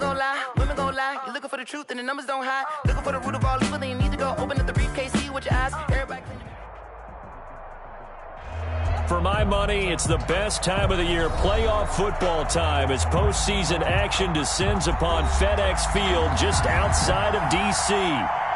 gon' lie, women gon' lie. You looking for the truth and the numbers don't hide. Looking for the root of all evil, then you need to go open up the briefcase, see with your eyes. Everybody. For my money, it's the best time of the year, playoff football time, as postseason action descends upon FedEx Field just outside of D.C.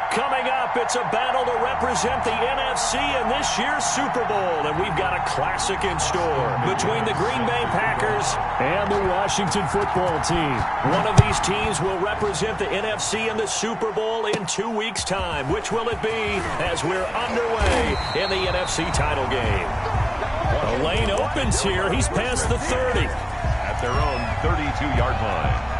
Coming up, it's a battle to represent the NFC in this year's Super Bowl, and we've got a classic in store between the Green Bay Packers and the Washington football team. One of these teams will represent the NFC in the Super Bowl in 2 weeks' time. Which will it be as we're underway in the NFC title game? The lane opens here. He's past the 30. At their own 32-yard line.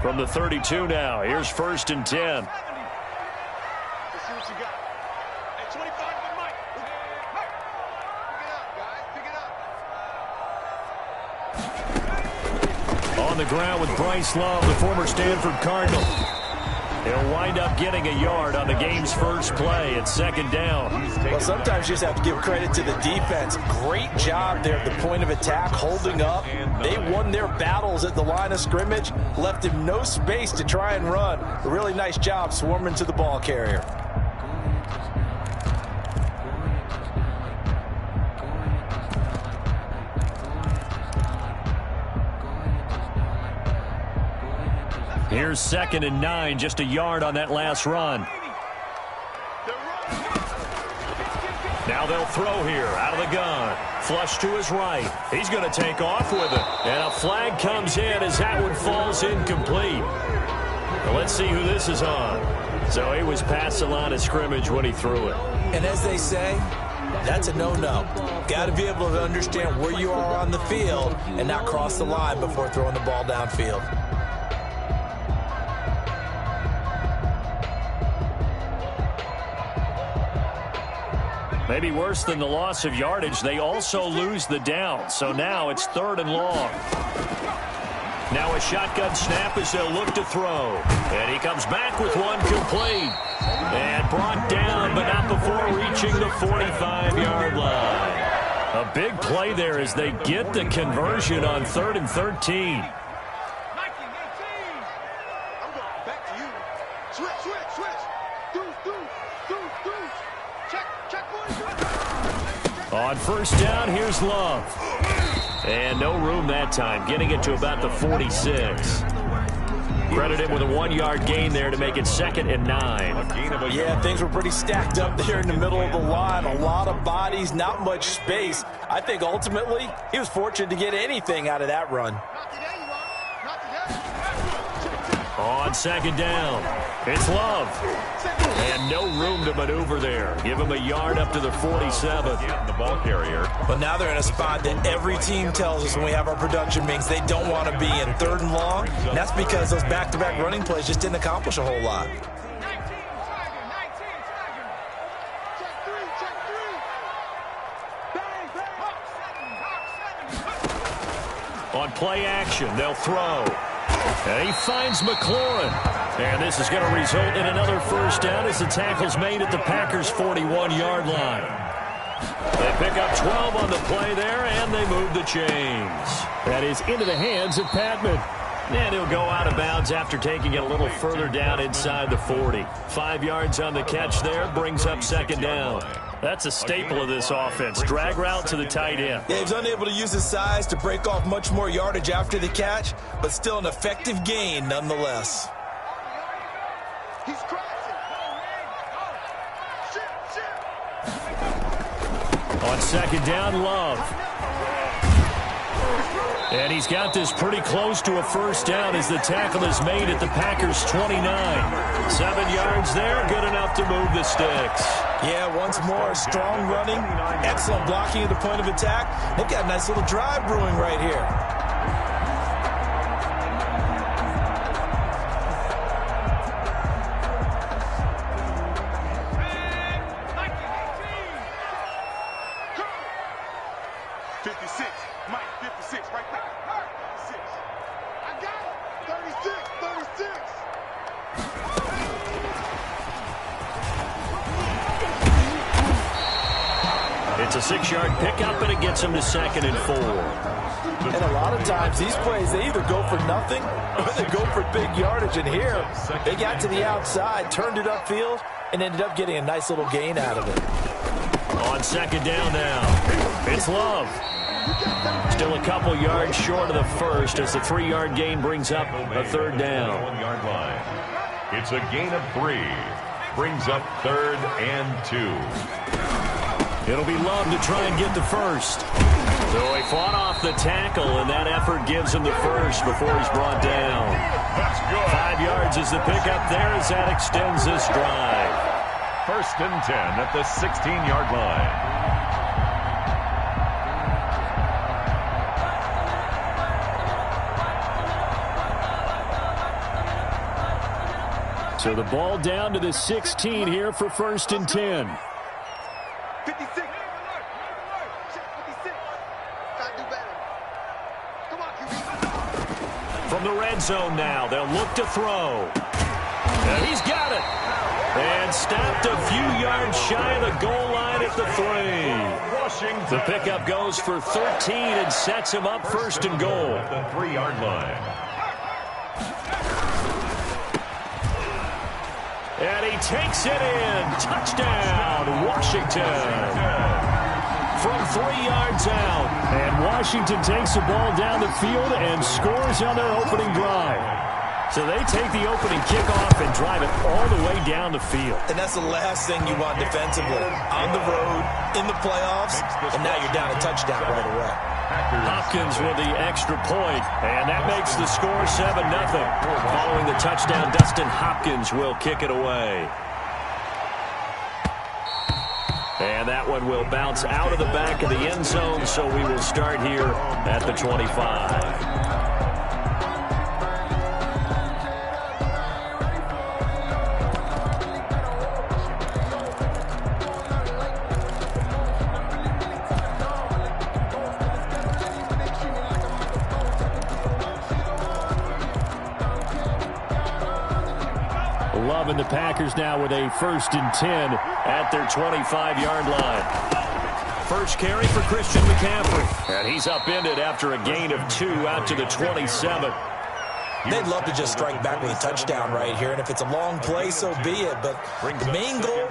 From the 32 now, here's 1st and 10. Let's see what you got. Hey, 25 to Mike. Pick it up, guys. Pick it up. On the ground with Bryce Love, the former Stanford Cardinal. He'll wind up getting a yard on the game's first play at 2nd down. Well, sometimes you just have to give credit to the defense. Great job there at the point of attack, holding up. They won their battles at the line of scrimmage, left him no space to try and run. A really nice job swarming to the ball carrier. Here's 2nd and 9, just a yard on that last run. Now they'll throw here out of the gun. Flush to his right. He's going to take off with it. And a flag comes in as that one falls incomplete. Well, let's see who this is on. So he was past the line of scrimmage when he threw it. And as they say, that's a no-no. Got to be able to understand where you are on the field and not cross the line before throwing the ball downfield. Maybe worse than the loss of yardage, they also lose the down. So now it's 3rd and long. Now a shotgun snap as they'll look to throw. And he comes back with one complete. And brought down, but not before reaching the 45-yard line. A big play there as they get the conversion on 3rd and 13. On 1st down, here's Love. And no room that time, getting it to about the 46. Credit him with a 1-yard gain there to make it 2nd and 9. Yeah, things were pretty stacked up there in the middle of the line. A lot of bodies, not much space. I think ultimately he was fortunate to get anything out of that run. On 2nd down, it's Love. And no room to maneuver there. Give him a yard up to the 47. The ball carrier. But now they're in a spot that every team tells us when we have our production meetings they don't want to be in, 3rd and long. And that's because those back-to-back running plays just didn't accomplish a whole lot. On play action, they'll throw. And he finds McLaurin. And this is going to result in another 1st down as the tackle's made at the Packers' 41-yard line. They pick up 12 on the play there, and they move the chains. That is into the hands of Patman. And he'll go out of bounds after taking it a little further down inside the 40. 5 yards on the catch there, brings up 2nd down. That's a staple of this offense. Drag route to the tight end. Yeah, he was unable to use his size to break off much more yardage after the catch, but still an effective gain nonetheless. On 2nd down, Love. And he's got this pretty close to a first down as the tackle is made at the Packers' 29. 7 yards there, good enough to move the sticks. Yeah, once more, strong running, excellent blocking at the point of attack. They've got a nice little drive brewing right here. It's a 6-yard pickup, and it gets him to 2nd and 4. And a lot of times, these plays, they either go for nothing or they go for big yardage. And here, they got to the outside, turned it upfield, and ended up getting a nice little gain out of it. On 2nd down now, it's Love. Still a couple yards short of the first as the 3-yard gain brings up a 3rd down. 1-yard line. It's a gain of 3. Brings up 3rd and 2. It'll be Love to try and get the first. So he fought off the tackle, and that effort gives him the first before he's brought down. That's good. 5 yards is the pickup there as that extends this drive. 1st and 10 at the 16-yard line. So the ball down to the 16 here for 1st and 10. 56. 56. Gotta do better. Come on, QB. From the red zone now, they'll look to throw. And he's got it. And stopped a few yards shy of the goal line at the 3. The pickup goes for 13 and sets him up 1st and goal. At the 3-yard line. And he takes it in. Touchdown, Washington. From 3 yards out. And Washington takes the ball down the field and scores on their opening drive. So they take the opening kickoff and drive it all the way down the field. And that's the last thing you want defensively. On the road, in the playoffs, and now you're down a touchdown right away. Hopkins with the extra point, and that makes the score 7-0. Following the touchdown, Dustin Hopkins will kick it away. And that one will bounce out of the back of the end zone, so we will start here at the 25. 11, the Packers now with a 1st and 10 at their 25-yard line. First carry for Christian McCaffrey. And he's upended after a gain of 2 out to the 27. They'd love to just strike back with a touchdown right here, and if it's a long play, so be it. But the main goal,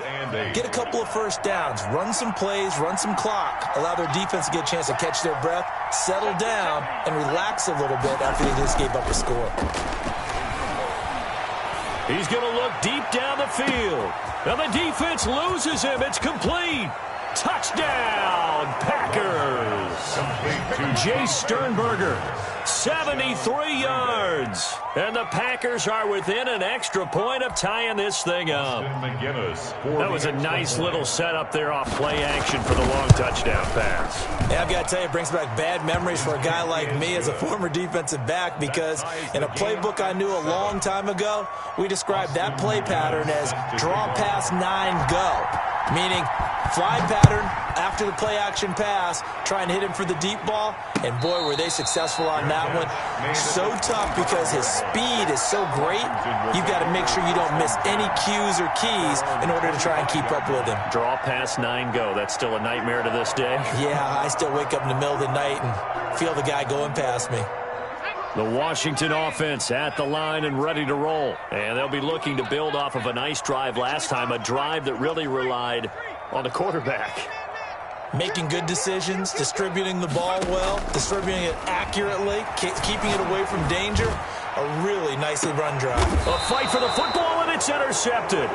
get a couple of first downs, run some plays, run some clock, allow their defense to get a chance to catch their breath, settle down, and relax a little bit after they just gave up a score. He's going to look deep down the field. Now the defense loses him. It's complete. Touchdown, Packers. Jay Sternberger, 73 yards. And the Packers are within an extra point of tying this thing up. That was a nice little setup there off play action for the long touchdown pass. Yeah, I've got to tell you, it brings back bad memories for a guy like me as a former defensive back, because in a playbook I knew a long time ago, we described that play pattern as draw pass 9 go, meaning fly pattern after the play action pass, try and hit him for the deep ball, and boy, were they successful on that one. So tough because his speed is so great, you've got to make sure you don't miss any cues or keys in order to try and keep up with him. Draw pass 9 go. That's still a nightmare to this day. Yeah, I still wake up in the middle of the night and feel the guy going past me. The Washington offense at the line and ready to roll. And they'll be looking to build off of a nice drive last time, a drive that really relied on the quarterback. Making good decisions, distributing the ball well, distributing it accurately, keeping it away from danger. A really nicely run drive. A fight for the football, and it's intercepted.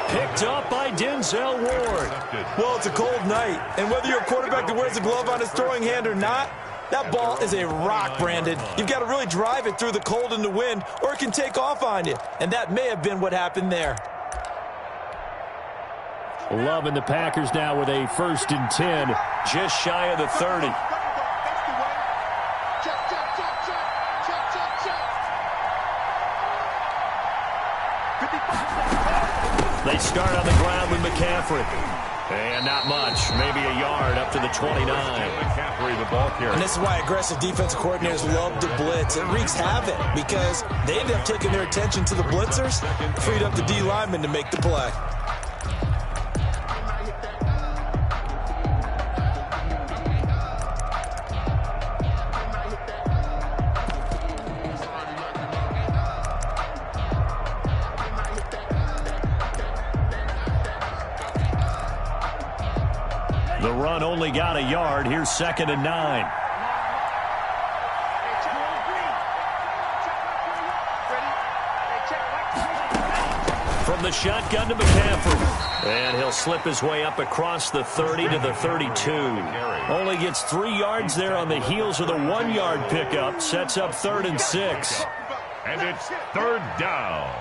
Picked up by Denzel Ward. Well, it's a cold night, and whether you're a quarterback that wears a glove on his throwing hand or not, That ball is a rock, Brandon. You've got to really drive it through the cold and the wind, or it can take off on you. And that may have been what happened there. Love and the Packers now with a 1st and 10, just shy of the 30. They start on the ground with McCaffrey. And not much, maybe a yard up to the 29. McCaffrey, the ball carrier. And this is why aggressive defensive coordinators love to blitz. It wreaks havoc because they end up taking their attention to the blitzers, freed up the D lineman to make the play. The run only got a yard. Here's 2nd and 9. From the shotgun to McCaffrey. And he'll slip his way up across the 30 to the 32. Only gets 3 yards there on the heels of the 1-yard pickup. Sets up 3rd and 6. And it's 3rd down.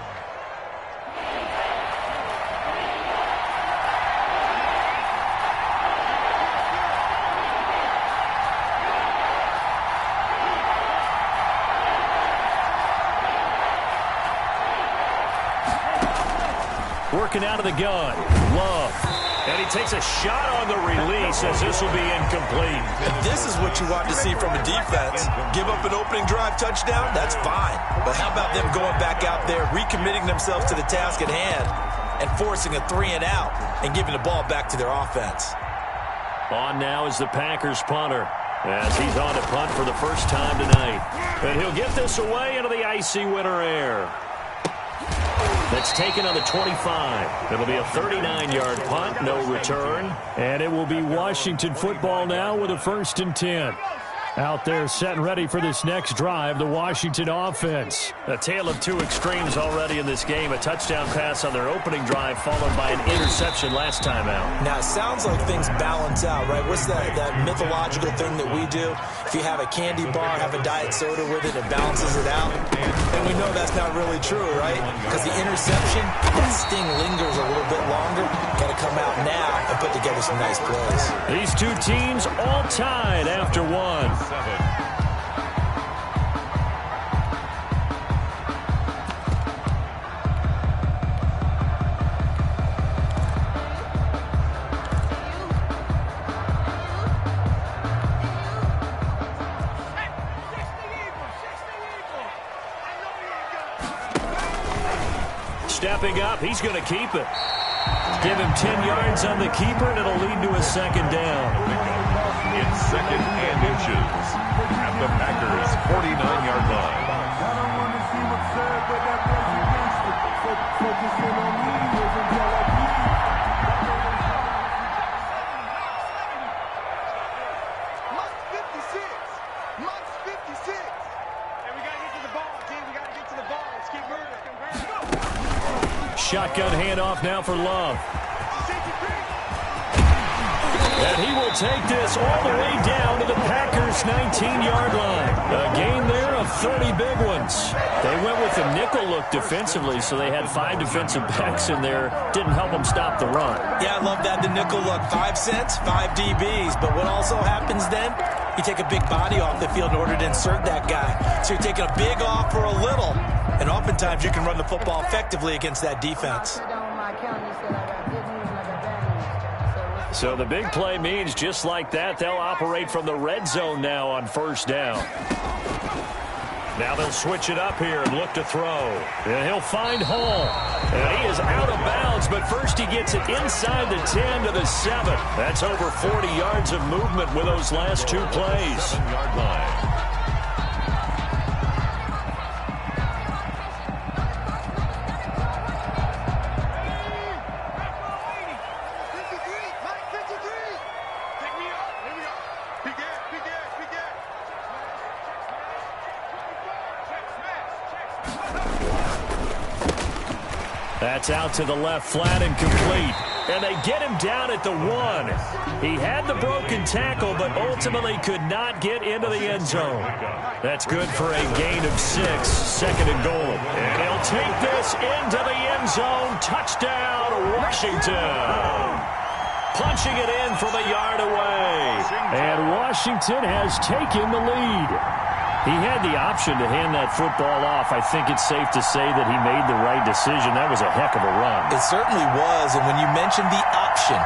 Working out of the gun. Love. And he takes a shot on the release as this will be incomplete. And this is what you want to see from a defense. Give up an opening drive touchdown, that's fine. But how about them going back out there, recommitting themselves to the task at hand, and forcing a 3-and-out and giving the ball back to their offense. On now is the Packers punter, as he's on to punt for the first time tonight. And he'll get this away into the icy winter air. That's taken on the 25. It'll be a 39-yard punt, no return. And it will be Washington football now with a 1st and 10. Out there set and ready for this next drive, the Washington offense. A tale of two extremes already in this game. A touchdown pass on their opening drive followed by an interception last time out. Now, it sounds like things balance out, right? What's that mythological thing that we do? If you have a candy bar, have a diet soda with it, it balances it out. And we know that's not really true, right? Because the interception, that sting lingers a little bit longer. Got to come out now and put together some nice plays. These two teams all tied after one. Stepping up, he's going to keep it. Give him 10 yards on the keeper, and it'll lead to a 2nd down. It's 2nd and inches at the Packers' 49-yard line. I don't want to see what's said, but that was focusing on me wasn't until I bleed. Mark 56. Mark 56. Hey, we got to get to the ball, team. We got to get to the ball. Let's keep moving. Shotgun handoff now for Love. And he will take this all the way down to the Packers' 19-yard line. A gain there of 30 big ones. They went with the nickel look defensively, so they had 5 defensive backs in there. Didn't help them stop the run. Yeah, I love that, the nickel look. 5 cents, 5 DBs. But what also happens then, you take a big body off the field in order to insert that guy. So you're taking a big off for a little. And oftentimes you can run the football effectively against that defense. So the big play means just like that, they'll operate from the red zone now on 1st down. Now they'll switch it up here and look to throw. And he'll find Hall. And he is out of bounds, but first he gets it inside the 10 to the 7. That's over 40 yards of movement with those last 2 plays. 7-yard line. That's out to the left, flat and complete. And they get him down at the 1. He had the broken tackle, but ultimately could not get into the end zone. That's good for a gain of 6, 2nd and goal. And he'll take this into the end zone. Touchdown, Washington. Punching it in from a yard away. And Washington has taken the lead. He had the option to hand that football off. I think it's safe to say that he made the right decision. That was a heck of a run. It certainly was, and when you mentioned the option,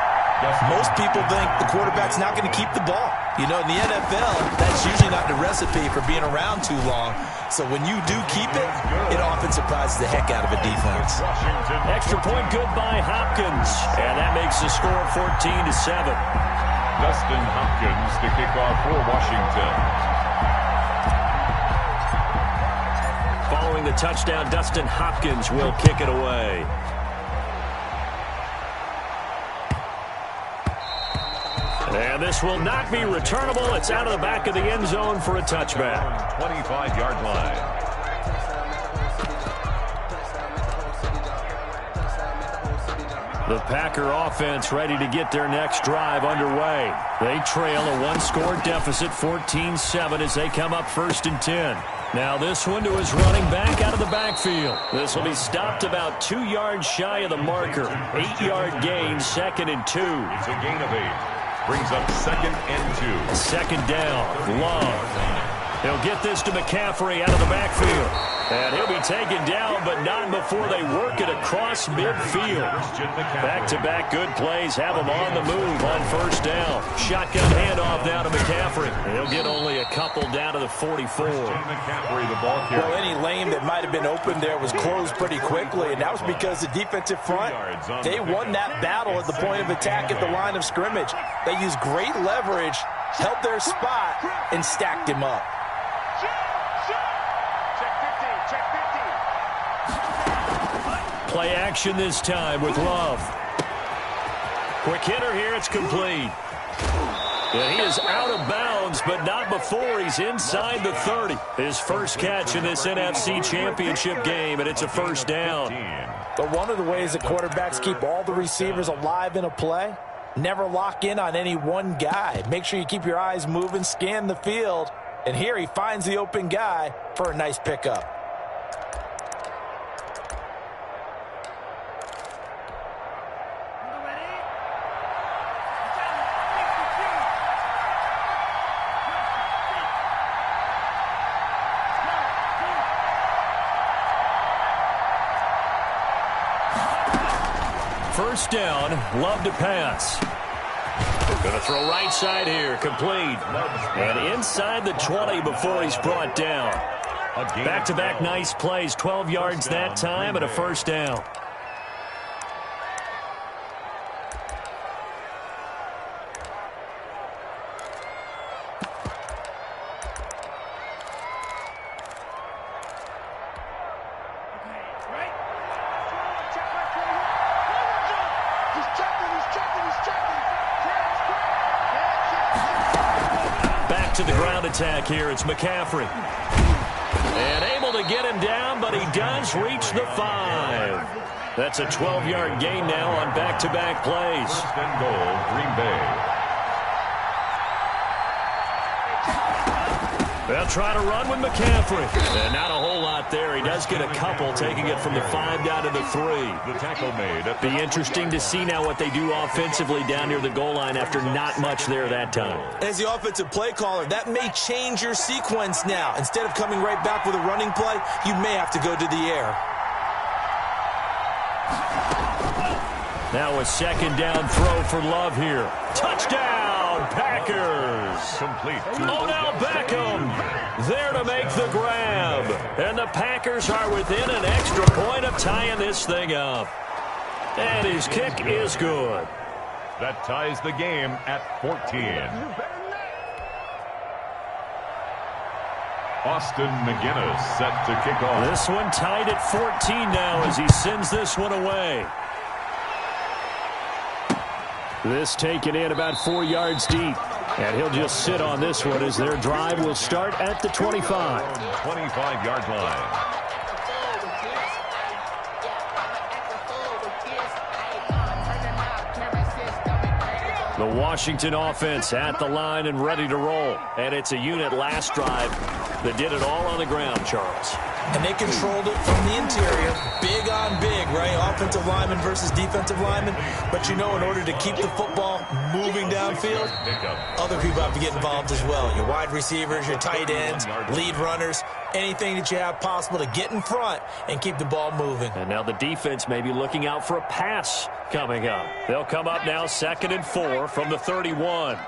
most people think the quarterback's not going to keep the ball. You know, in the NFL, that's usually not the recipe for being around too long. So when you do keep it, it often surprises the heck out of a defense. Extra point good by Hopkins, and that makes the score 14-7. Dustin Hopkins to kick off for Washington. Following the touchdown, Dustin Hopkins will kick it away. And this will not be returnable. It's out of the back of the end zone for a touchback. 25-yard line. The Packer offense ready to get their next drive underway. They trail a one-score deficit, 14-7, as they come up 1st and 10. Now this one to his running back out of the backfield. This will be stopped about 2 yards shy of the marker. 8-yard gain, 2nd and 2. It's a gain of 8. Brings up 2nd and 2. 2nd down, Love. He'll get this to McCaffrey out of the backfield. And he'll be taken down, but not before they work it across midfield. Back-to-back good plays have him on the move on 1st down. Shotgun handoff now to McCaffrey. He'll get only a couple down to the 44. McCaffrey, the ball carrier. Well, any lane that might have been open there was closed pretty quickly, and that was because the defensive front, they won that battle at the point of attack at the line of scrimmage. They used great leverage, held their spot, and stacked him up. Play action this time with Love. Quick hitter here, it's complete. And he is out of bounds, but not before he's inside the 30. His first catch in this NFC Championship game, and it's a 1st down. But one of the ways that quarterbacks keep all the receivers alive in a play, never lock in on any one guy. Make sure you keep your eyes moving, scan the field, and here he finds the open guy for a nice pickup. First down, Love to pass. Going to throw right side here, complete. And inside the 20 before he's brought down. Back-to-back nice plays, 12 yards that time and a 1st down. To the ground attack here, it's McCaffrey. And able to get him down, but he does reach the 5. That's a 12-yard gain now on back-to-back plays. 1st and goal, Green Bay. They'll try to run with McCaffrey. And not a whole lot there. He does get a couple, taking it from the 5 down to the 3. The tackle made. Be interesting to see now what they do offensively down near the goal line after not much there that time. As the offensive play caller, that may change your sequence now. Instead of coming right back with a running play, you may have to go to the air. Now a 2nd down throw for Love here. Touchdown, Packers. Complete. Odell Beckham there to make the grab. And the Packers are within an extra point of tying this thing up. And his kick is good. That ties the game at 14. Austin McGinnis set to kick off. This one tied at 14 now as he sends this one away. This taken in about 4 yards deep. And he'll just sit on this one as their drive will start at the 25. 25-yard line. The Washington offense at the line and ready to roll. And it's a unit last drive that did it all on the ground, Charles. And they controlled it from the interior, big on big, right? Offensive lineman versus defensive lineman. But you know, in order to keep the football moving downfield, other people have to get involved as well. Your wide receivers, your tight ends, lead runners, anything that you have possible to get in front and keep the ball moving. And now the defense may be looking out for a pass coming up. They'll come up now 2nd and 4 from the 31.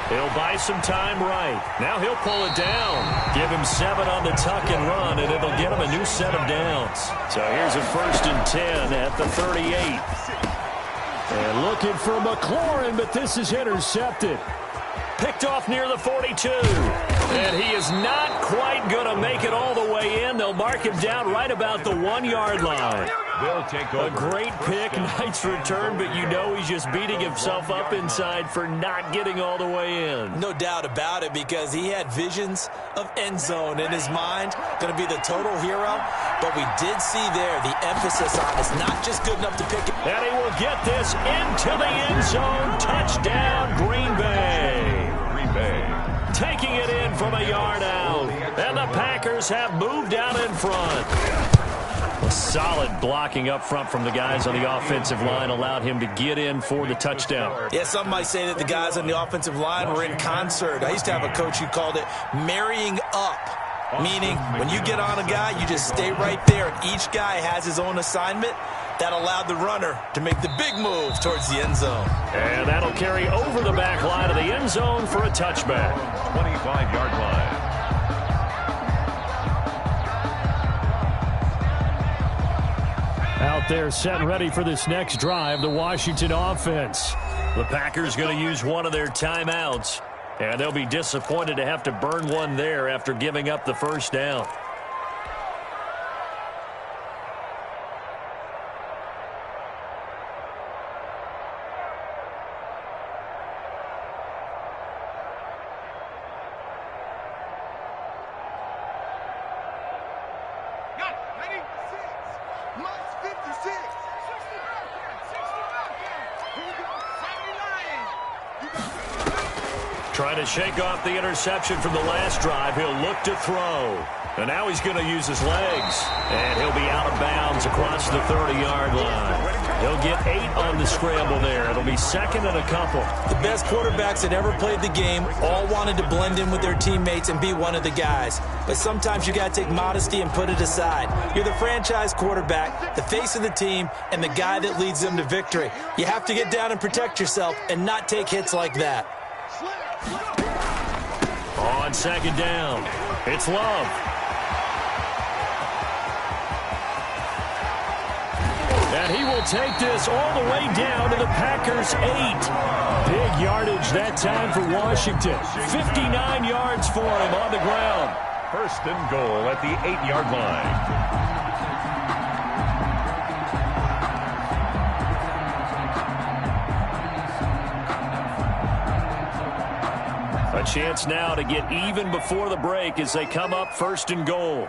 He'll buy some time right. Now he'll pull it down. Give him 7 on the tuck and run, and it'll get him a new set of downs. So here's a 1st and 10 at the 38. And looking for McLaurin, but this is intercepted. Picked off near the 42. And he is not quite going to make it all the way in. They'll mark him down right about the 1-yard line. They'll take over. A great pick, nice return, but you know he's just beating himself up inside for not getting all the way in. No doubt about it, because he had visions of end zone in his mind. Going to be the total hero. But we did see there the emphasis on it's not just good enough to pick it. And he will get this into the end zone. Touchdown, Green Bay. Green Bay. Taking it in from a yard out. And the Packers have moved out in front. Solid blocking up front from the guys on the offensive line allowed him to get in for the touchdown. Yeah, some might say that the guys on the offensive line were in concert. I used to have a coach who called it marrying up, meaning when you get on a guy, you just stay right there, and each guy has his own assignment. That allowed the runner to make the big move towards the end zone. And that'll carry over the back line of the end zone for a touchback. 25-yard line. Out there set and ready for this next drive, the Washington offense. The Packers going to use one of their timeouts, and they'll be disappointed to have to burn one there after giving up the first down. Trying to shake off the interception from the last drive. He'll look to throw. And now he's going to use his legs. And he'll be out of bounds across the 30-yard line. He'll get 8 on the scramble there. It'll be 2nd and a couple. The best quarterbacks that ever played the game all wanted to blend in with their teammates and be one of the guys. But sometimes you got to take modesty and put it aside. You're the franchise quarterback, the face of the team, and the guy that leads them to victory. You have to get down and protect yourself and not take hits like that. On 2nd down, it's Love. And he will take this all the way down to the Packers' 8. Big yardage that time for Washington. 59 yards for him on the ground. 1st and goal at the 8-yard line. A chance now to get even before the break as they come up 1st and goal.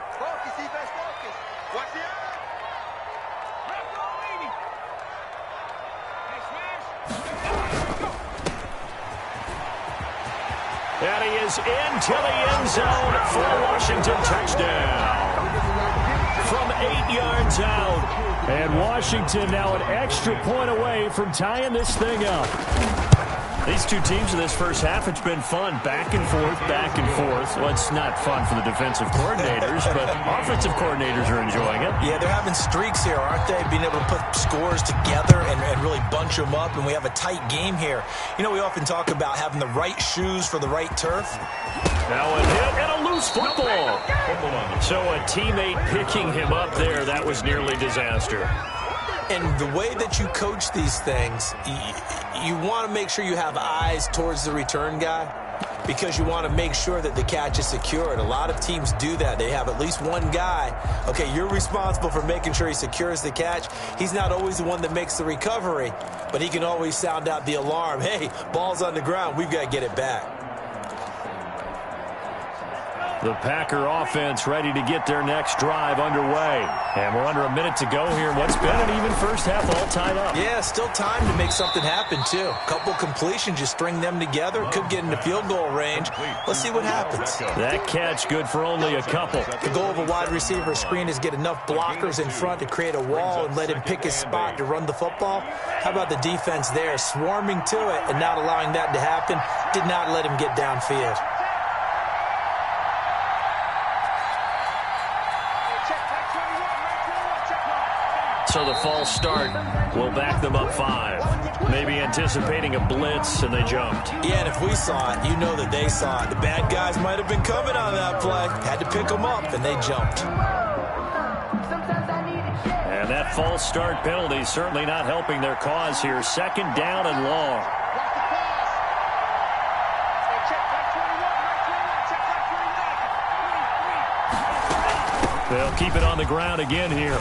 And he is into the end zone for a Washington touchdown. From 8 yards out. And Washington now an extra point away from tying this thing up. These two teams in this first half, it's been fun. Back and forth, back and forth. Well, it's not fun for the defensive coordinators, but offensive coordinators are enjoying it. Yeah, they're having streaks here, aren't they? Being able to put scores together and really bunch them up, and we have a tight game here. You know, we often talk about having the right shoes for the right turf. Now a hit and a loose football. So a teammate picking him up there, that was nearly disaster. And the way that you coach these things, you want to make sure you have eyes towards the return guy because you want to make sure that the catch is secured. A lot of teams do that. They have at least one guy. Okay, you're responsible for making sure he secures the catch. He's not always the one that makes the recovery, but he can always sound out the alarm. Hey, ball's on the ground. We've got to get it back. The Packer offense ready to get their next drive underway. And we're under a minute to go here. What's been an even first half all tied up. Yeah, still time to make something happen, too. A couple completions, you string them together. Could get into field goal range. Let's see what happens. That catch good for only a couple. The goal of a wide receiver screen is get enough blockers in front to create a wall and let him pick his spot to run the football. How about the defense there, swarming to it and not allowing that to happen? Did not let him get downfield. So the false start will back them up 5. Maybe anticipating a blitz, and they jumped. Yeah, and if we saw it, you know that they saw it. The bad guys might have been coming on that play. Had to pick them up, and they jumped. And that false start penalty certainly not helping their cause here. 2nd down and long. They'll keep it on the ground again here.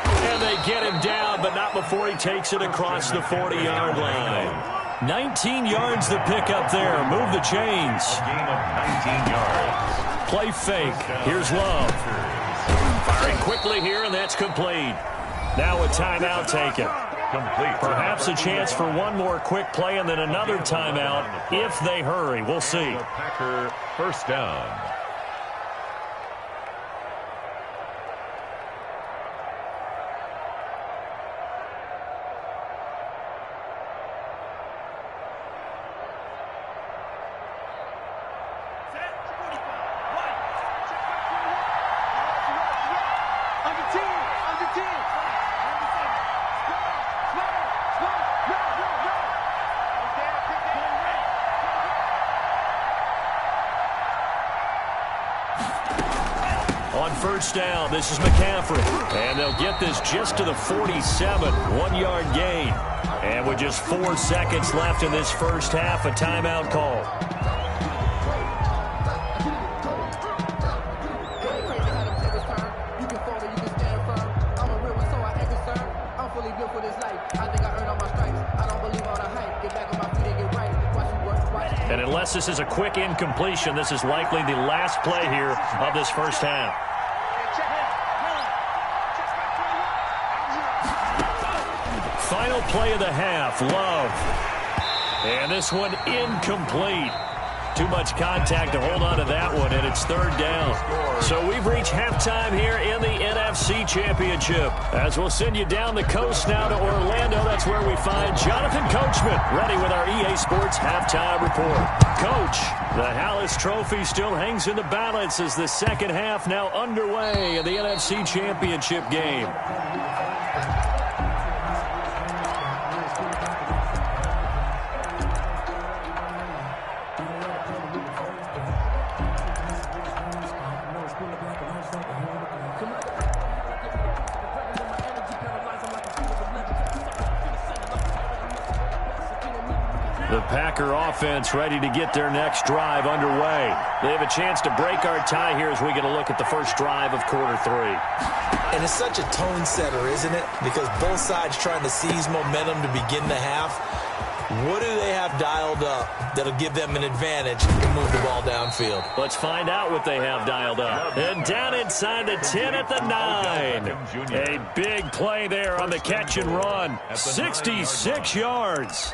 And they get him down, but not before he takes it across the 40-yard line. 19 yards the pickup there. Move the chains. A gain of 19 yards. Play fake. Here's Love. Firing quickly here, and that's complete. Now a timeout taken. Complete. Perhaps a chance for one more quick play and then another timeout if they hurry. We'll see. The Packer first down. On first down, this is McCaffrey. And they'll get this just to the 47. 1-yard gain. And with just 4 seconds left in this first half, a timeout call. And unless this is a quick incompletion, this is likely the last play here of this first half. Final play of the half, Love. And this one incomplete. Too much contact to hold on to that one, and it's 3rd down. So we've reached halftime here in the NFC Championship. As we'll send you down the coast now to Orlando, that's where we find Jonathan Coachman, ready with our EA Sports Halftime Report. Coach, the Hallis Trophy still hangs in the balance as the second half now underway in the NFC Championship game. The Packer offense ready to get their next drive underway. They have a chance to break our tie here as we get a look at the first drive of quarter 3. And it's such a tone setter, isn't it? Because both sides trying to seize momentum to begin the half. What do they have dialed up that'll give them an advantage to move the ball downfield? Let's find out what they have dialed up. And down inside the 10 at the 9. A big play there on the catch and run. 66 yards.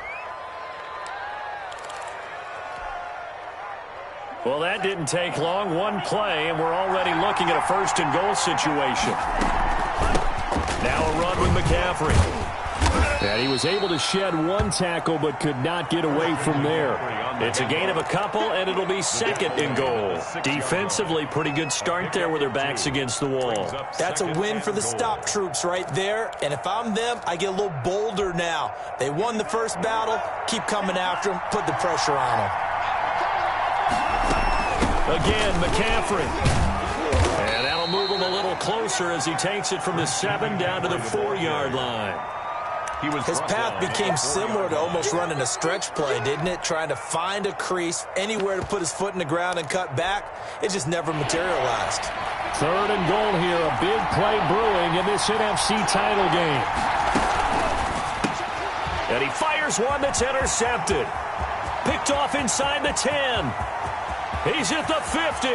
Well, that didn't take long. One play, and we're already looking at a 1st and goal situation. Now a run with McCaffrey. And he was able to shed one tackle, but could not get away from there. It's a gain of a couple, and it'll be 2nd and goal. Defensively, pretty good start there with their backs against the wall. That's a win for the stop troops right there. And if I'm them, I get a little bolder now. They won the first battle. Keep coming after them. Put the pressure on them. Again, McCaffrey. And that'll move him a little closer as he takes it from the 7 down to the 4-yard line. His path became similar to almost running a stretch play, didn't it? Trying to find a crease, anywhere to put his foot in the ground and cut back. It just never materialized. 3rd and goal here. A big play brewing in this NFC title game. And he fires one that's intercepted. Picked off inside the 10. He's at the 50.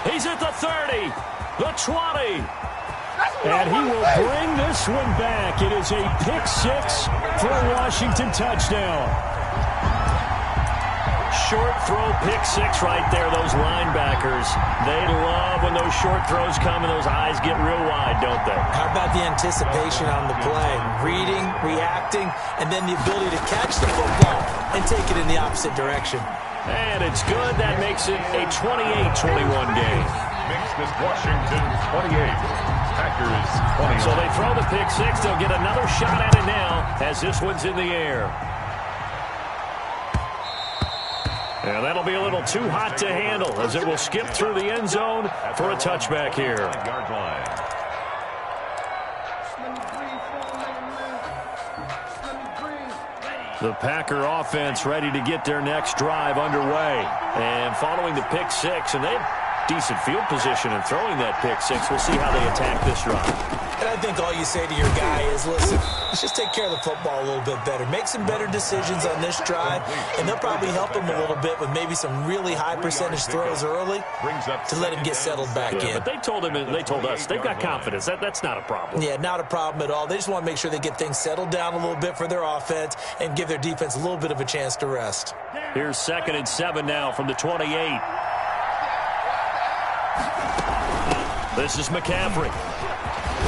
He's at the 30, the 20. And he will bring this one back. It is a pick-6 for a Washington touchdown. Short throw pick-6 right there. Those linebackers, they love when those short throws come and those eyes get real wide, don't they? How about the anticipation on the play? Reading, reacting, and then the ability to catch the football and take it in the opposite direction. And it's good. That makes it a 28-21 game. Makes this Washington 28. Packers 20. So they throw the pick-6. They'll get another shot at it now as this one's in the air. And that'll be a little too hot to handle as it will skip through the end zone for a touchback here. Yard line. The Packer offense ready to get their next drive underway. And following the pick-6, and they have decent field position in throwing that pick-6. We'll see how they attack this drive. And I think all you say to your guy is, listen, let's just take care of the football a little bit better. Make some better decisions on this drive, and they'll probably help him a little bit with maybe some really high percentage throws early to let him get settled back in. But they told him, and they told us, they've got confidence. That's not a problem. Yeah, not a problem at all. They just want to make sure they get things settled down a little bit for their offense and give their defense a little bit of a chance to rest. Here's 2nd and 7 now from the 28. This is McCaffrey.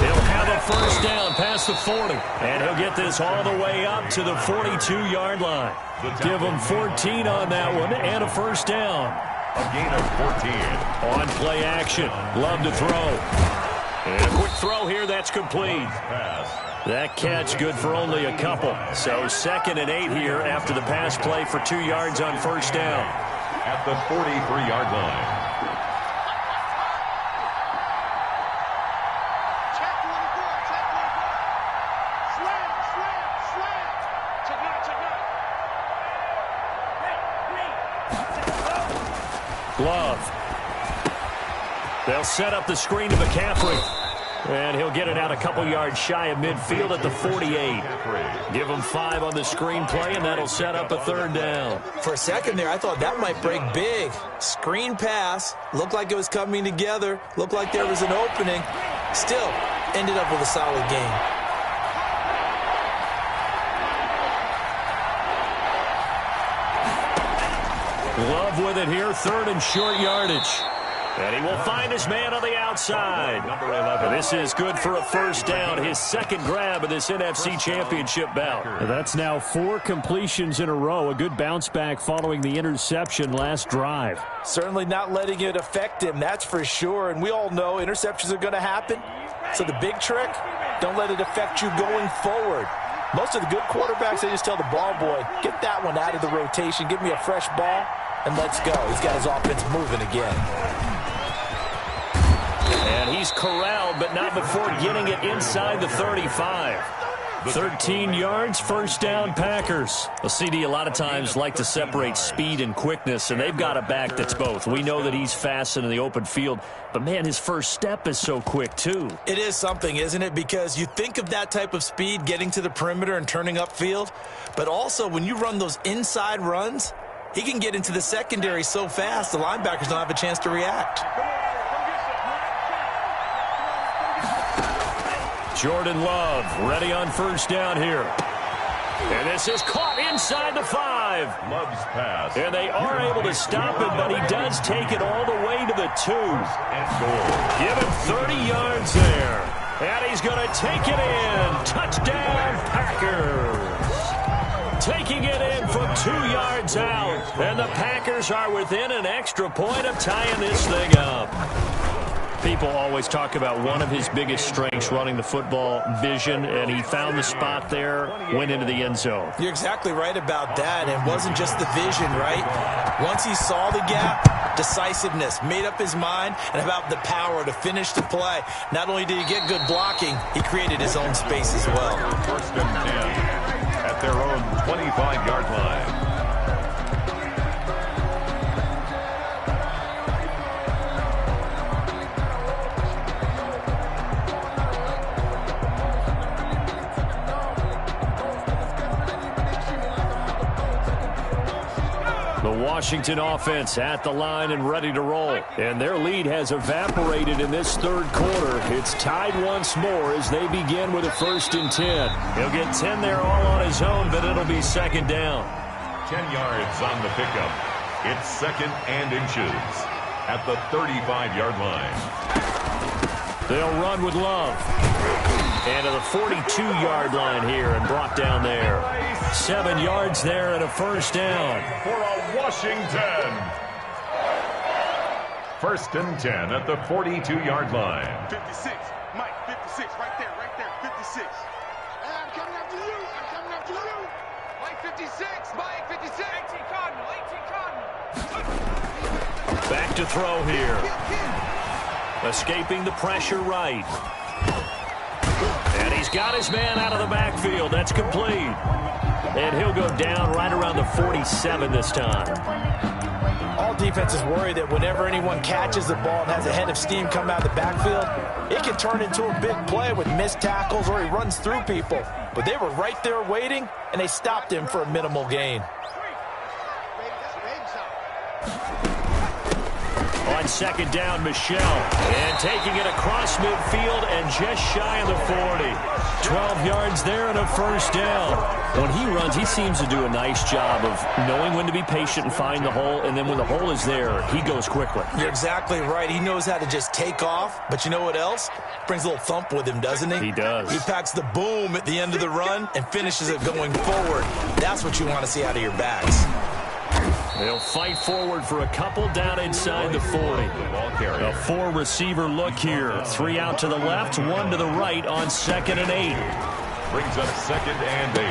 He'll have a first down past the 40, and he'll get this all the way up to the 42-yard line. Give him 14 on that one and a first down. A gain of 14. On play action, Love to throw. And a quick throw here, that's complete. That catch good for only a couple. So 2nd and 8 here after the pass play for 2 yards on first down. At the 43-yard line. Love. They'll set up the screen to McCaffrey. And he'll get it out a couple yards shy of midfield at the 48. Give him 5 on the screen play, and that'll set up a 3rd down. For a second there, I thought that might break big. Screen pass. Looked like it was coming together. Looked like there was an opening. Still, ended up with a solid game. Love with it here, 3rd and short yardage. And he will find his man on the outside. Number 11. This is good for a first down, his 2nd grab of this NFC Championship bout. That's now 4 completions in a row, a good bounce back following the interception last drive. Certainly not letting it affect him, that's for sure. And we all know interceptions are going to happen. So the big trick, don't let it affect you going forward. Most of the good quarterbacks, they just tell the ball boy, get that one out of the rotation, give me a fresh ball, and let's go. He's got his offense moving again. And he's corralled, but not before getting it inside the 35. 13 yards, first down, Packers. Well, CD, a lot of times like to separate speed and quickness, and they've got a back that's both. We know that he's fast in the open field, but, man, his first step is so quick, too. It is something, isn't it? Because you think of that type of speed getting to the perimeter and turning upfield, but also when you run those inside runs, he can get into the secondary so fast the linebackers don't have a chance to react. Jordan Love ready on first down here. And this is caught inside the 5. Love's pass. And they are able to stop him, but he does take it all the way to the 2. And goal. Give him 30 yards there. And he's going to take it in. Touchdown, Packers. Taking it in from 2 yards out. And the Packers are within an extra point of tying this thing up. People always talk about one of his biggest strengths, running the football, vision, and he found the spot there, went into the end zone. You're exactly right about that. It wasn't just the vision, right? Once he saw the gap, decisiveness, made up his mind, and about the power to finish the play. Not only did he get good blocking, he created his own space as well. 1st and 10 at their own 25-yard line. The Washington offense at the line and ready to roll. And their lead has evaporated in this third quarter. It's tied once more as they begin with a 1st and 10. He'll get 10 there all on his own, but it'll be 2nd down. 10 yards on the pickup. It's 2nd and inches at the 35-yard line. They'll run with Love. And to the 42-yard line here and brought down there. 7 yards there and a 1st down. For a Washington. 1st and 10 at the 42-yard line. 56. Mike, 56. Right there. 56. I'm coming after you. Mike, 56. Mike, 56. 18 Cardinal. Back to throw here. Escaping the pressure right. And he's got his man out of the backfield. That's complete. And he'll go down right around the 47 this time. All defenses worry that whenever anyone catches the ball and has a head of steam come out of the backfield, it can turn into a big play with missed tackles or he runs through people. But they were right there waiting, and they stopped him for a minimal gain. On 2nd down, Michelle. And taking it across midfield and just shy of the 40. 12 yards there and a 1st down. When he runs, he seems to do a nice job of knowing when to be patient and find the hole. And then when the hole is there, he goes quickly. You're exactly right. He knows how to just take off. But you know what else? Brings a little thump with him, doesn't he? He does. He packs the boom at the end of the run and finishes it going forward. That's what you want to see out of your backs. They'll fight forward for a couple down inside the 40. A 4-receiver look here. 3 out to the left, 1 to the right on 2nd and 8. Brings up 2nd and 8.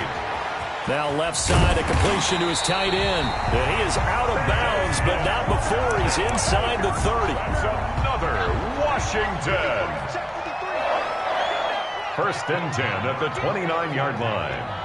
Now left side, a completion to his tight end. And he is out of bounds, but not before he's inside the 30. That's another Washington. 1st and 10 at the 29-yard line.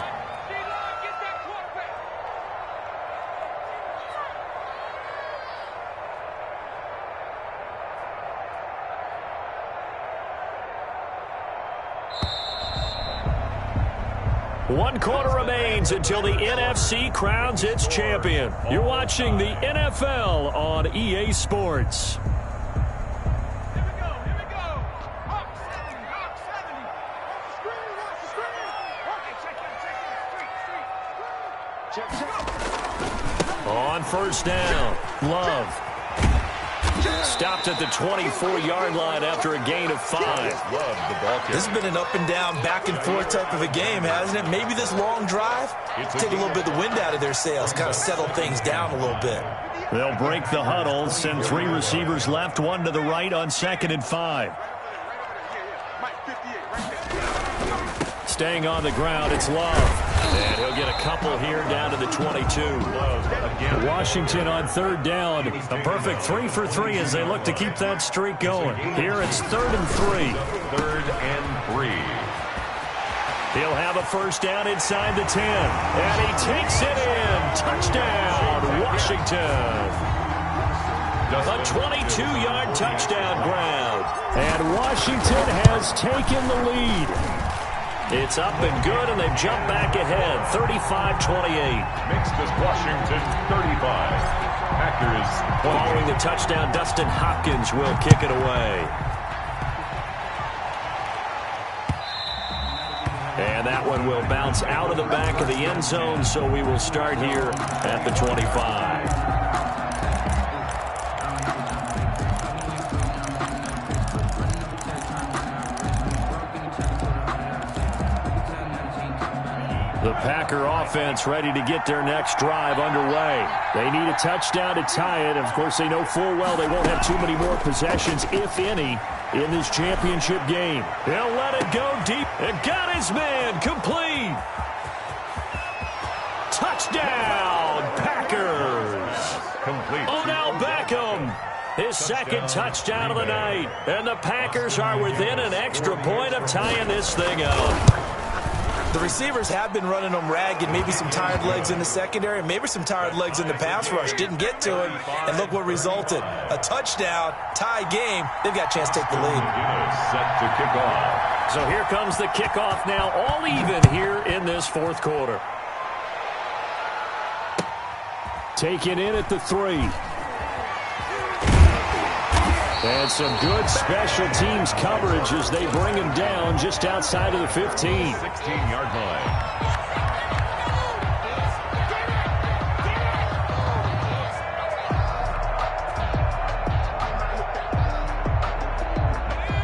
One quarter remains until the NFC crowns its champion. You're watching the NFL on EA Sports. Here we go. Up 70. Check. On 1st down, Love. Stopped at the 24-yard line after a gain of 5. This has been an up-and-down, back-and-forth type of a game, hasn't it? Maybe this long drive, take a little bit of the wind out of their sails, kind of settle things down a little bit. They'll break the huddle, send 3 receivers left, 1 to the right on 2nd and 5. Staying on the ground, it's Love. And he'll get a couple here down to the 22. Washington on 3rd down. A perfect 3 for 3 as they look to keep that streak going. Here it's 3rd and 3. 3rd and 3. He'll have a 1st down inside the 10. And he takes it in. Touchdown, Washington. A 22-yard touchdown ground. And Washington has taken the lead. It's up and good, and they've jumped back ahead, 35-28. Mixed as Washington, 35. Packers. Following the touchdown, Dustin Hopkins will kick it away. And that one will bounce out of the back of the end zone, so we will start here at the 25. The Packer offense ready to get their next drive underway. They need a touchdown to tie it. Of course, they know full well they won't have too many more possessions, if any, in this championship game. He'll let it go deep and got his man complete. Touchdown, Packers. Complete. Odell Beckham, his 2nd touchdown of the night. And the Packers are within an extra point of tying this thing up. The receivers have been running them ragged, maybe some tired legs in the secondary, maybe some tired legs in the pass rush. Didn't get to him, and look what resulted. A touchdown, tie game. They've got a chance to take the lead. Set to kick off. So here comes the kickoff now, all even here in this 4th quarter. Taken in at the 3. And some good special teams coverage as they bring him down just outside of the 15. 16-yard line.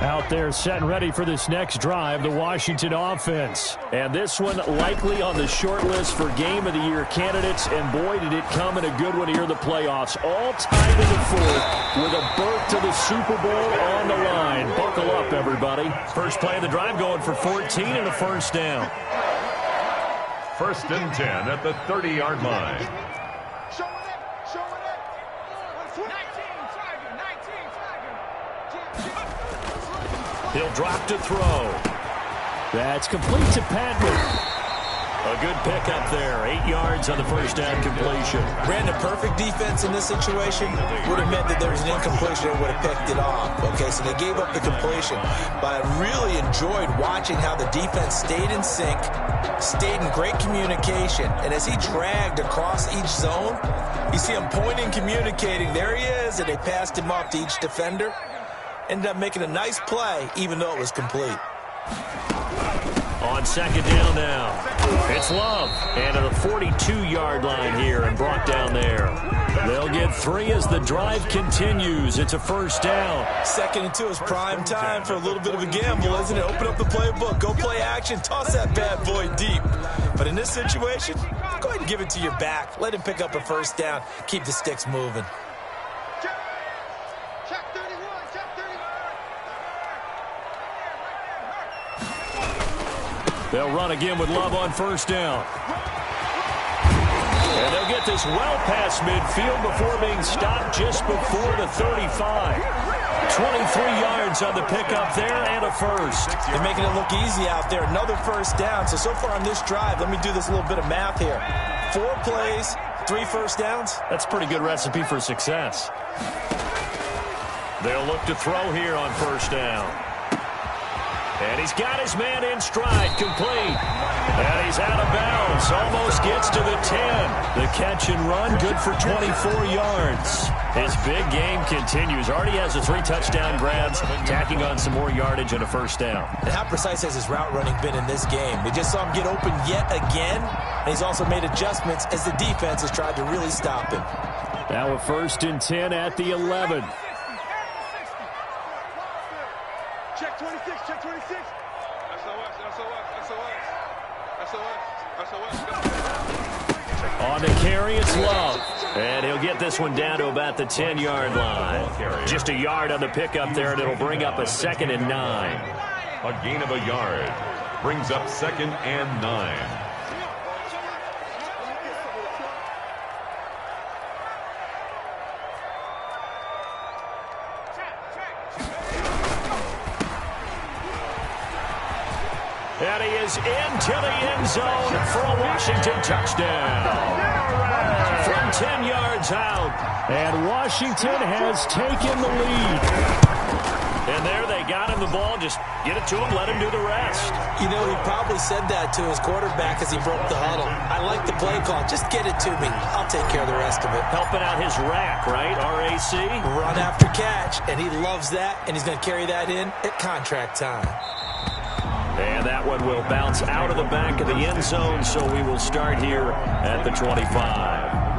Out there set and ready for this next drive, the Washington offense. And this one likely on the short list for Game of the Year candidates. And boy, did it come in a good one here in the playoffs. All tied in the 4th with a berth to the Super Bowl on the line. Buckle up, everybody. First play of the drive going for 14 and a first down. 1st and 10 at the 30-yard line. He'll drop to throw. That's complete to Patman. A good pickup there. 8 yards on the first down completion. Brandon, perfect defense in this situation would have meant that there was an incompletion and would have picked it off. Okay, so they gave up the completion. But I really enjoyed watching how the defense stayed in sync, stayed in great communication. And as he dragged across each zone, you see him pointing, communicating. There he is, and they passed him off to each defender. Ended up making a nice play, even though it was complete. On second down now, it's Love. And at the 42-yard line here and brought down there. They'll get 3 as the drive continues. It's a first down. 2nd and 2 is prime time for a little bit of a gamble, isn't it? Open up the playbook, go play action, toss that bad boy deep. But in this situation, go ahead and give it to your back. Let him pick up a first down. Keep the sticks moving. They'll run again with Love on first down. And they'll get this well past midfield before being stopped just before the 35. 23 yards on the pickup there and a first. They're making it look easy out there. Another first down. So far on this drive, let me do this little bit of math here. 4 plays, 3 first downs. That's a pretty good recipe for success. They'll look to throw here on first down. And he's got his man in stride, complete. And he's out of bounds, almost gets to the 10. The catch and run, good for 24 yards. His big game continues. Already has the 3 touchdown grabs, tacking on some more yardage and a first down. And how precise has his route running been in this game? We just saw him get open yet again, and he's also made adjustments as the defense has tried to really stop him. Now a 1st and 10 at the 11. Check 26, check 26. SOS. On the carry, it's Love. And he'll get this one down to about the 10-yard line. Just a yard on the pickup there, and it'll bring up a 2nd and 9. A gain of a yard. Brings up 2nd and 9. And he is into the end zone for a Washington touchdown. From 10 yards out. And Washington has taken the lead. And there they got him the ball. Just get it to him, let him do the rest. You know, he probably said that to his quarterback as he broke the huddle. I like the play call. Just get it to me. I'll take care of the rest of it. Helping out his rack, right? RAC? Run after catch. And he loves that. And he's going to carry that in at contract time. And that one will bounce out of the back of the end zone, so we will start here at the 25.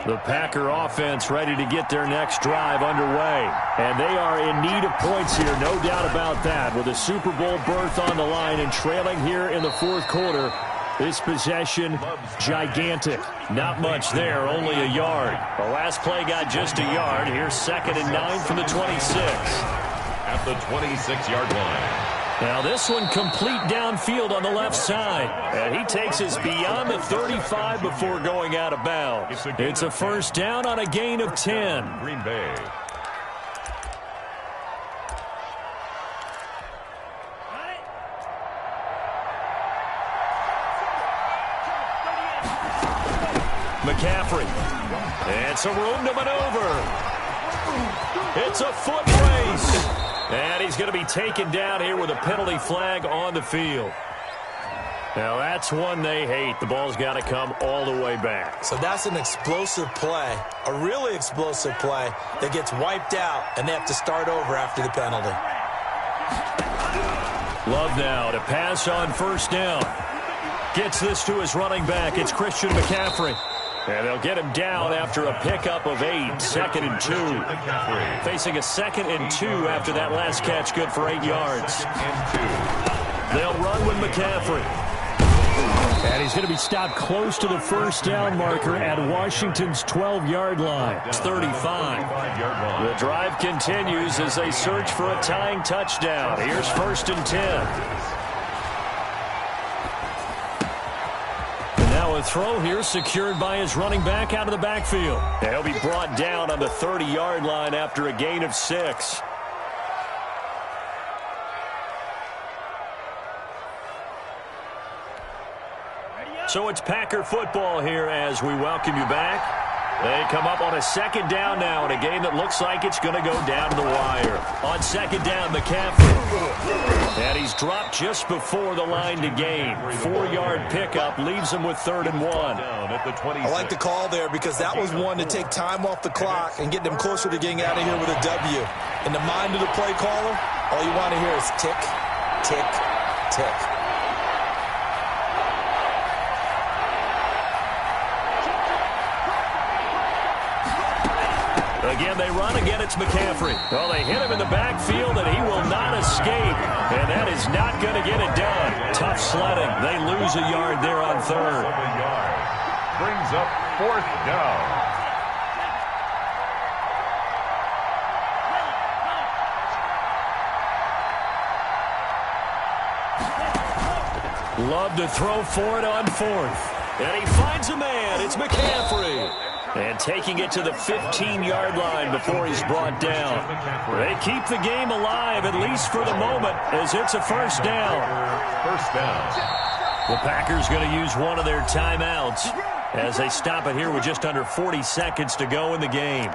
The Packer offense ready to get their next drive underway. And they are in need of points here, no doubt about that. With a Super Bowl berth on the line and trailing here in the 4th quarter, this possession, gigantic. Not much there, only a yard. The last play got just a yard. Here's 2nd and 9 from the 26. At the 26-yard line. Now this one complete downfield on the left side. And he takes us beyond the 35 before going out of bounds. It's a first down on a gain of 10. Green Bay. McCaffrey. And some room to maneuver. It's a foot race. And he's going to be taken down here with a penalty flag on the field. Now, that's one they hate. The ball's got to come all the way back. So that's an explosive play, a really explosive play that gets wiped out, and they have to start over after the penalty. Love now to pass on first down. Gets this to his running back. It's Christian McCaffrey. And they'll get him down after a pickup of 8, 2nd and 2. Facing a 2nd and 2 after that last catch, good for 8 yards. They'll run with McCaffrey. And he's going to be stopped close to the first down marker at Washington's 12-yard line. It's 35. The drive continues as they search for a tying touchdown. Here's 1st and 10. A throw here secured by his running back out of the backfield. And he'll be brought down on the 30-yard line after a gain of 6. So it's Packer football here as we welcome you back. They come up on a 2nd down now in a game that looks like it's going to go down to the wire. On 2nd down, McCaffrey. And he's dropped just before the line to gain. 4-yard pickup leaves him with 3rd and 1. I like the call there because that was one to take time off the clock and get them closer to getting out of here with a W. In the mind of the play caller, all you want to hear is tick, tick, tick. Again, they run. Again, it's McCaffrey. Well, they hit him in the backfield, and he will not escape. And that is not going to get it done. Tough sledding. They lose a yard there on 3rd. Brings up 4th down. Love to throw for it on 4th. And he finds a man. It's McCaffrey. And taking it to the 15-yard line before he's brought down. They keep the game alive, at least for the moment, as it's a 1st down. 1st down. The Packers going to use one of their timeouts as they stop it here with just under 40 seconds to go in the game.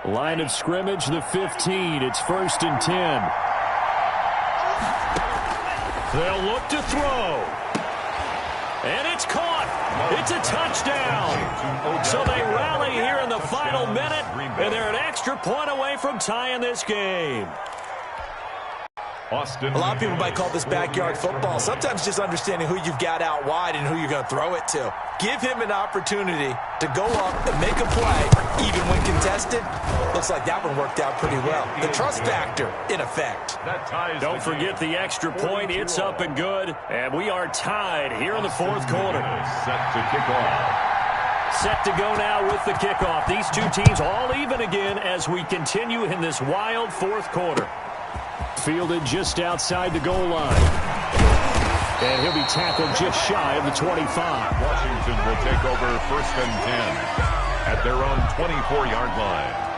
Line of scrimmage, the 15. It's 1st and 10. They'll look to throw. And it's caught. It's a touchdown. So they rally here in the final minute, and they're an extra point away from tying this game. Austin. A lot of people might call this backyard football. Sometimes just understanding who you've got out wide and who you're going to throw it to. Give him an opportunity to go up and make a play, even when contested. Looks like that one worked out pretty well. The trust factor, in effect. Don't forget the extra point. It's up and good. And we are tied here in the 4th quarter. Set to kick off. Set to go now with the kickoff. These two teams all even again as we continue in this wild 4th quarter. Fielded just outside the goal line. And he'll be tackled just shy of the 25. Washington will take over 1st and 10 at their own 24-yard line.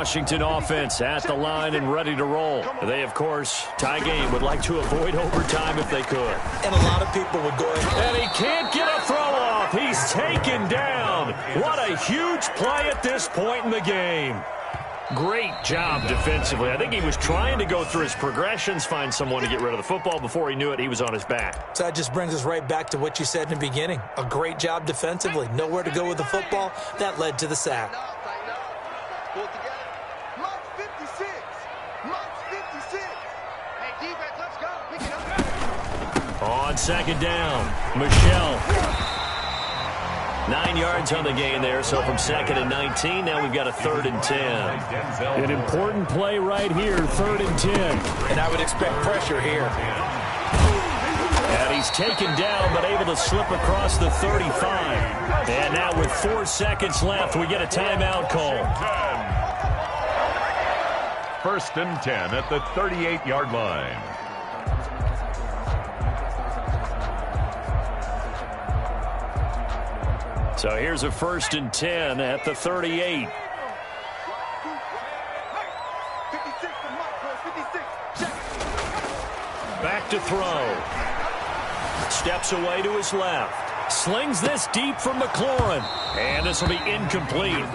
Washington offense at the line and ready to roll. They, of course, tie game, would like to avoid overtime if they could. And a lot of people would go ahead. And he can't get a throw off. He's taken down. What a huge play at this point in the game. Great job defensively. I think he was trying to go through his progressions, find someone to get rid of the football. Before he knew it, he was on his back. So that just brings us right back to what you said in the beginning. A great job defensively. Nowhere to go with the football. That led to the sack. On 2nd down, Michelle. 9 yards on the gain there, so from 2nd and 19, now we've got a 3rd and 10. An important play right here, 3rd and 10. And I would expect pressure here. And he's taken down, but able to slip across the 35. And now with 4 seconds left, we get a timeout call. 1st and 10 at the 38-yard line. So here's a 1st and 10 at the 38. 56 to Mike, 56. Check. Back to throw. Steps away to his left. Slings this deep from McLaurin. And this will be incomplete.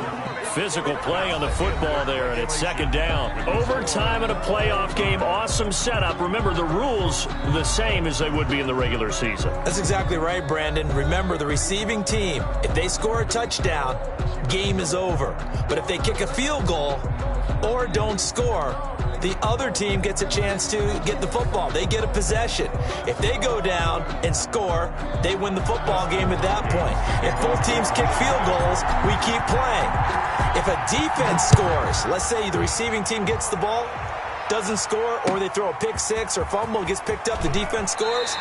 Physical play on the football there, and it's 2nd down. Overtime in a playoff game. Awesome setup. Remember, the rules the same as they would be in the regular season. That's exactly right, Brandon. Remember, the receiving team, if they score a touchdown, game is over. But if they kick a field goal or don't score, the other team gets a chance to get the football. They get a possession. If they go down and score, they win the football game at that point. If both teams kick field goals, we keep playing. If a defense scores, let's say the receiving team gets the ball, doesn't score, or they throw a pick six or fumble, gets picked up, the defense scores,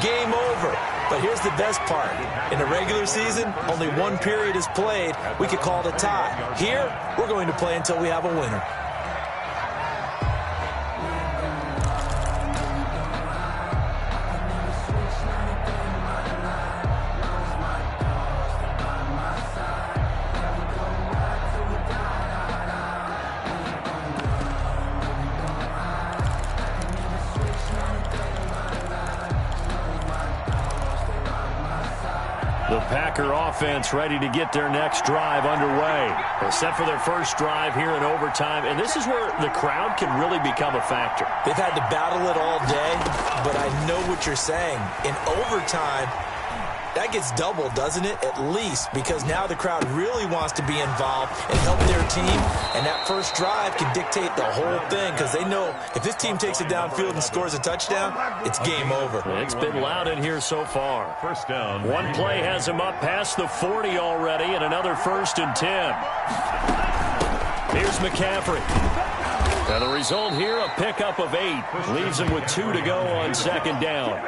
game over. But here's the best part. In the regular season, only one period is played. We could call it a tie. Here, we're going to play until we have a winner. The Packer offense ready to get their next drive underway. They're set for their first drive here in overtime, and this is where the crowd can really become a factor. They've had to battle it all day, but I know what you're saying. In overtime, that gets doubled, doesn't it? At least, because now the crowd really wants to be involved and help their team, and that first drive can dictate the whole thing, because they know if this team takes it downfield and scores a touchdown, it's game over. It's been loud in here so far. 1st down. One play has him up past the 40 already, and another 1st and 10. Here's McCaffrey. Now the result here, a pickup of 8. Leaves him with 2 to go on 2nd down.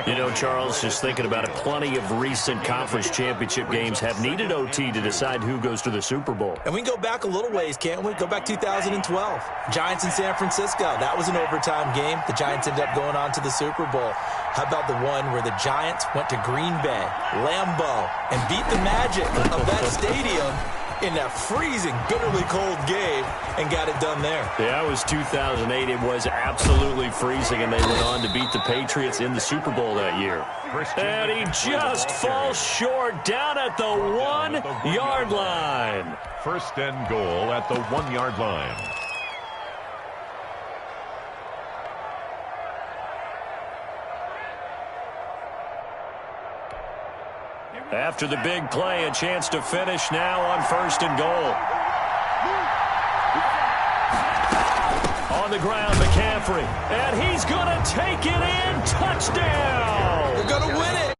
You know, Charles, just thinking about it, plenty of recent conference championship games have needed OT to decide who goes to the Super Bowl. And we can go back a little ways, can't we? Go back 2012. Giants in San Francisco. That was an overtime game. The Giants ended up going on to the Super Bowl. How about the one where the Giants went to Green Bay, Lambeau, and beat the magic of that stadium in that freezing, bitterly cold game and got it done there. Yeah, it was 2008. It was absolutely freezing, and they went on to beat the Patriots in the Super Bowl that year. And he just falls short down at the 1-yard line. 1st and goal at the 1-yard line. After the big play, a chance to finish now on 1st and goal. On the ground, McCaffrey. And he's going to take it in. Touchdown! They're going to win it.